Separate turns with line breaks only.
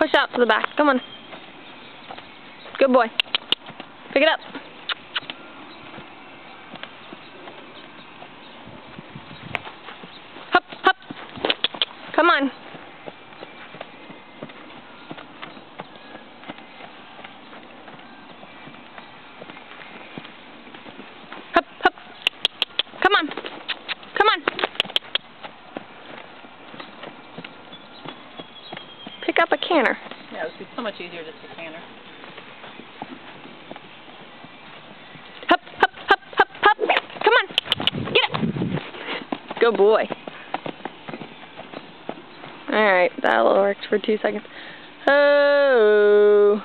push out to the back. Come on. Good boy. Pick it up. Hop, hop. Come on. Hop, hop. Come on. Come on. Pick up a canner.
Yeah, it would be so much easier just to canner.
Hop, hop, hop, hop, hop. Come on. Get it. Good boy. Alright, that worked for 2 seconds. Oh.